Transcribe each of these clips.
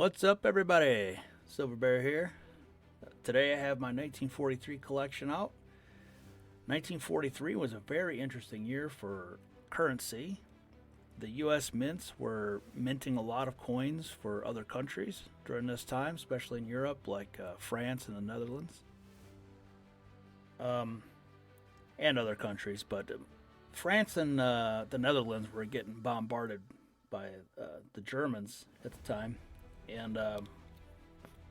What's up, everybody? Silver Bear here. Today I have my 1943 collection out. 1943 was a very interesting year for currency. The U.S. mints were minting a lot of coins for other countries during this time, especially in Europe, like France and the Netherlands, and other countries. But France and the Netherlands were getting bombarded by the Germans at the time, and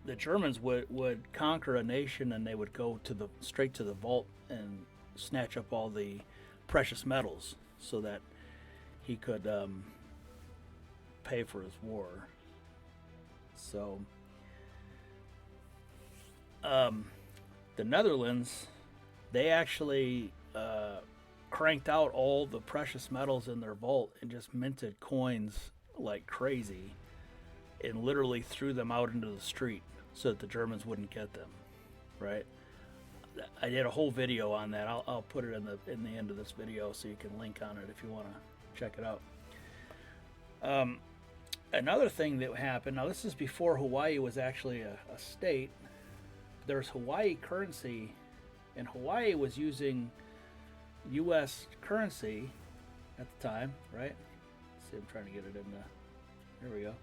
the Germans would conquer a nation and they would go to the straight to the vault and snatch up all the precious metals so that he could pay for his war. So the Netherlands, they actually cranked out all the precious metals in their vault and just minted coins like crazy and literally threw them out into the street so that the Germans wouldn't get them, right? I did a whole video on that. I'll put it in the end of this video so you can link on it if you want to check it out. Another thing that happened, now this is before Hawaii was actually a state. There's Hawaii currency, and Hawaii was using U.S. currency at the time, right? Let's see, I'm trying to get it in the, there we go.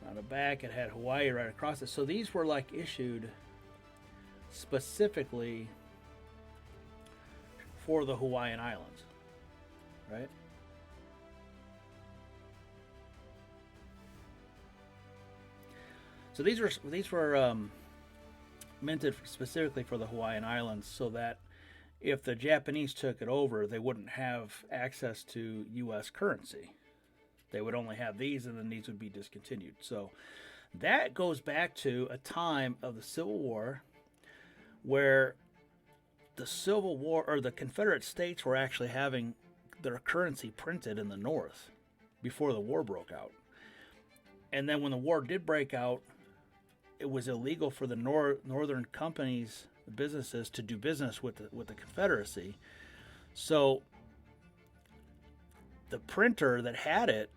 On the back, it had Hawaii right across it. So these were like issued specifically for the Hawaiian Islands, right? So these were minted specifically for the Hawaiian Islands, so that if the Japanese took it over, they wouldn't have access to U.S. currency. They would only have these, and then these would be discontinued. So that goes back to a time of the Civil War where the Civil War, or the Confederate States, were actually having their currency printed in the North before the war broke out. And then when the war did break out, it was illegal for the northern companies, the businesses, to do business with the Confederacy. So the printer that had it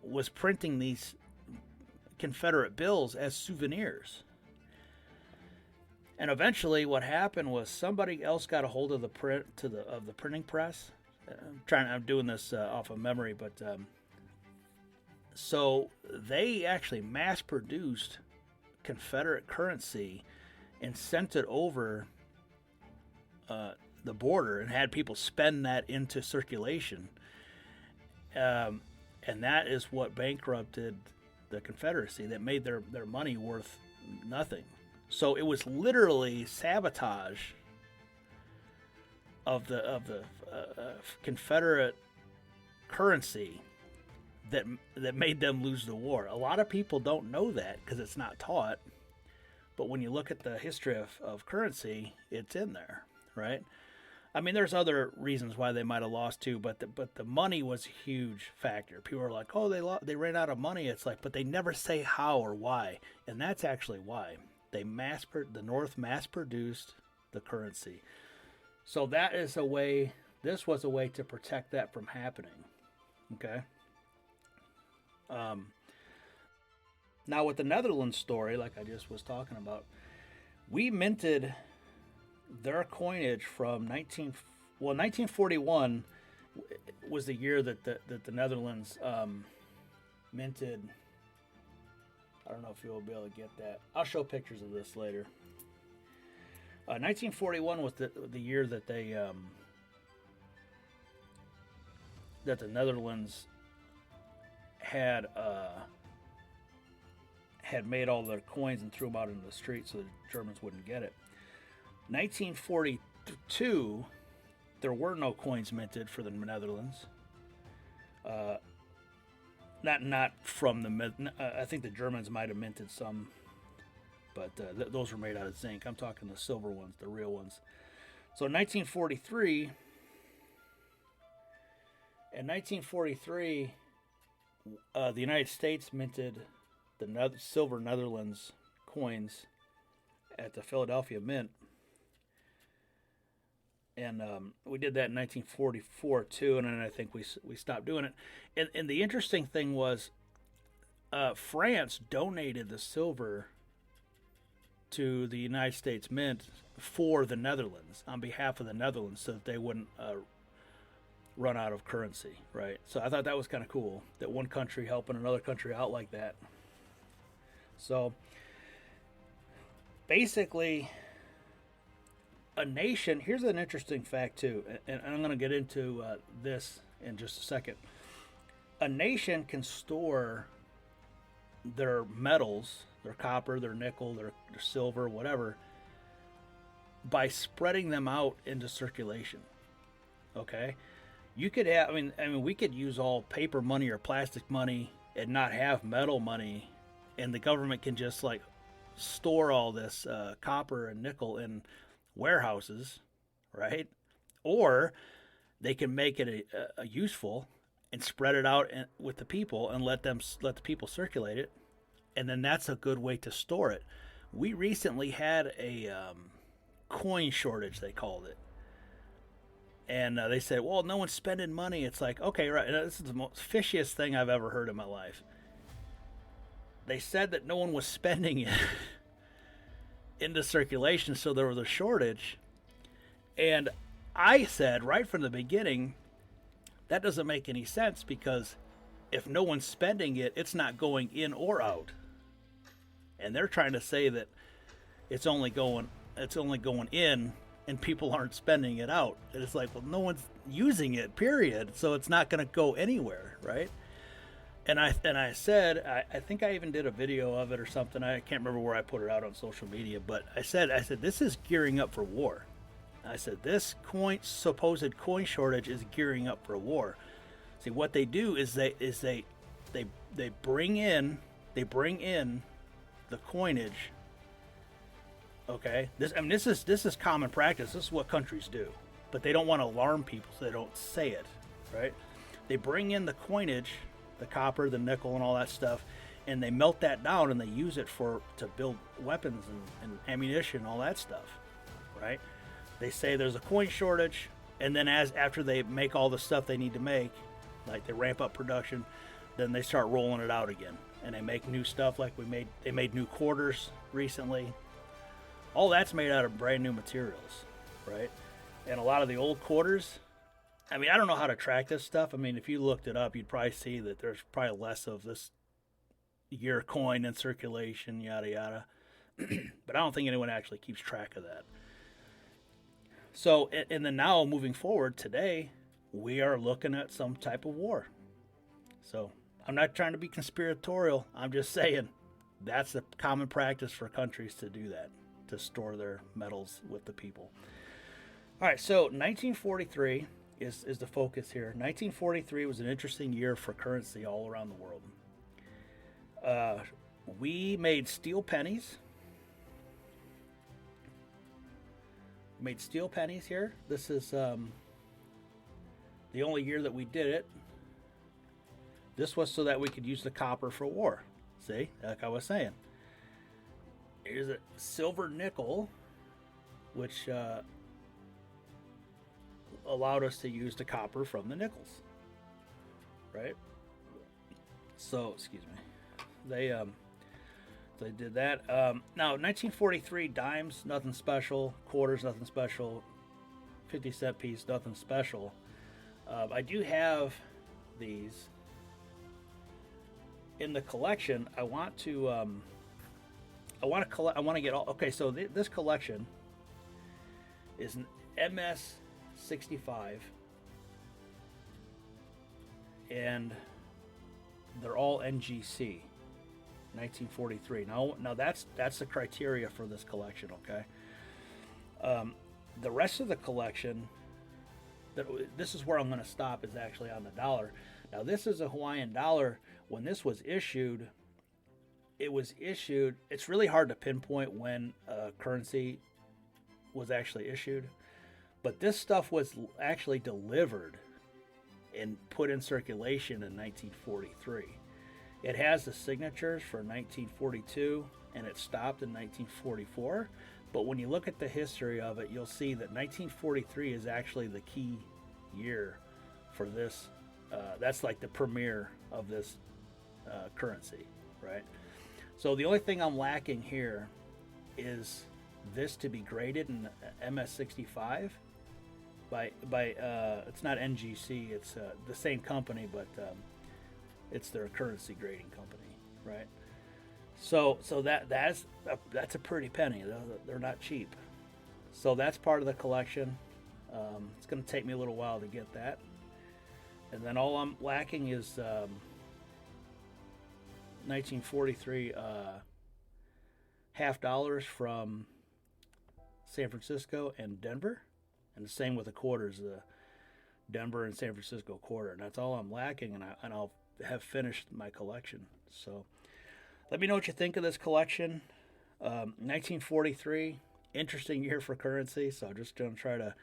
was printing these Confederate bills as souvenirs. And eventually what happened was somebody else got a hold of the printing press. I'm doing this off of memory, but so they actually mass produced Confederate currency and sent it over the border and had people spend that into circulation. And that is what bankrupted the Confederacy, that made their money worth nothing. So it was literally sabotage of the Confederate currency that made them lose the war. A lot of people don't know that because it's not taught. But when you look at the history of currency, it's in there, right? I mean, there's other reasons why they might have lost too, but the money was a huge factor. People are like, oh, they ran out of money. It's like, but they never say how or why, and that's actually why the North mass produced the currency. So that is a way. This was a way to protect that from happening. Okay. Now with the Netherlands story, like I just was talking about, we minted their coinage from 1941 was the year that the Netherlands minted. I don't know if you'll be able to get that. I'll show pictures of this later. 1941 was the year that they that the Netherlands had made all their coins and threw them out into the street so the Germans wouldn't get it. 1942, there were no coins minted for the Netherlands. Not from the. I think the Germans might have minted some, but those were made out of zinc. I'm talking the silver ones, the real ones. So in 1943, the United States minted the silver Netherlands coins at the Philadelphia Mint. And we did that in 1944 too, and then I think we stopped doing it. And the interesting thing was, France donated the silver to the United States Mint for the Netherlands, on behalf of the Netherlands, so that they wouldn't run out of currency, right? So I thought that was kind of cool, that one country helping another country out like that. So basically, a nation, here's an interesting fact too, and I'm going to get into this in just a second. A nation can store their metals, their copper, their nickel, their silver, whatever, by spreading them out into circulation. Okay? You could have, I mean, we could use all paper money or plastic money and not have metal money, and the government can just like store all this copper and nickel in warehouses, right? Or they can make it a useful and spread it out with the people and let the people circulate it, and then that's a good way to store it. We recently had a coin shortage, they called it, and they said, well, no one's spending money. It's like, okay, right, this is the most fishiest thing I've ever heard in my life. They said that no one was spending it into circulation, so there was a shortage. And I said right from the beginning, that doesn't make any sense, because if no one's spending it, it's not going in or out. And they're trying to say that it's only going in and people aren't spending it out. And it's like, well, no one's using it, period. So it's not going to go anywhere, right? And I said, I think I even did a video of it or something. I can't remember where I put it out on social media, but I said this is gearing up for war. I said this supposed coin shortage is gearing up for war. See, what they do is they bring in the coinage. Okay, this is common practice. This is what countries do, but they don't want to alarm people, so they don't say it, right? They bring in the coinage, the copper, the nickel, and all that stuff, and they melt that down and they use it to build weapons and ammunition, all that stuff, right? They say there's a coin shortage, and then after they make all the stuff they need to make, like they ramp up production, then they start rolling it out again, and they make new stuff. Like they made new quarters recently. All that's made out of brand new materials, right? And a lot of the old quarters, I mean, I don't know how to track this stuff. I mean, if you looked it up, you'd probably see that there's probably less of this year coin in circulation, yada yada. But I don't think anyone actually keeps track of that. So, and then now moving forward today, we are looking at some type of war. So, I'm not trying to be conspiratorial. I'm just saying that's the common practice for countries to do that, to store their metals with the people. All right, so 1943 is the focus here. 1943 was an interesting year for currency all around the world. We made steel pennies. Here. This is the only year that we did it. This was so that we could use the copper for war. See, like I was saying. Here's a silver nickel, which allowed us to use the copper from the nickels. Right? So, excuse me. They did that. Now, 1943, dimes, nothing special. Quarters, nothing special. 50-cent piece, nothing special. I do have these in the collection. I want to get all. Okay, so this collection is an MS-65, and they're all NGC. 1943. Now that's the criteria for this collection. Okay. The rest of the collection, this is where I'm going to stop, is actually on the dollar. Now this is a Hawaiian dollar. When this was issued, it's really hard to pinpoint when currency was actually issued, but this stuff was actually delivered and put in circulation in 1943. It has the signatures for 1942, and it stopped in 1944. But when you look at the history of it, you'll see that 1943 is actually the key year for this. That's like the premiere of this currency. right? So the only thing I'm lacking here is this to be graded in MS65 by it's not NGC, it's the same company, but it's their currency grading company, right? So that's a pretty penny. They're not cheap. So that's part of the collection. It's going to take me a little while to get that. And then all I'm lacking is 1943 half dollars from San Francisco and Denver. And the same with the quarters, the Denver and San Francisco quarter. And that's all I'm lacking, and I'll have finished my collection. So let me know what you think of this collection. 1943, interesting year for currency. So I'm just going to try to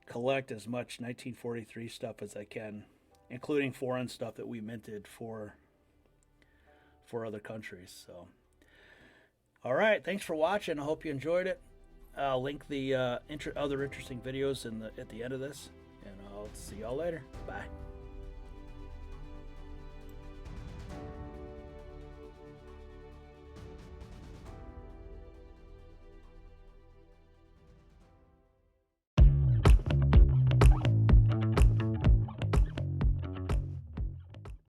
collect as much 1943 stuff as I can, including foreign stuff that we minted for other countries. So, all right, thanks for watching. I hope you enjoyed it. I'll link the other interesting videos at the end of this, and I'll see y'all later. Bye.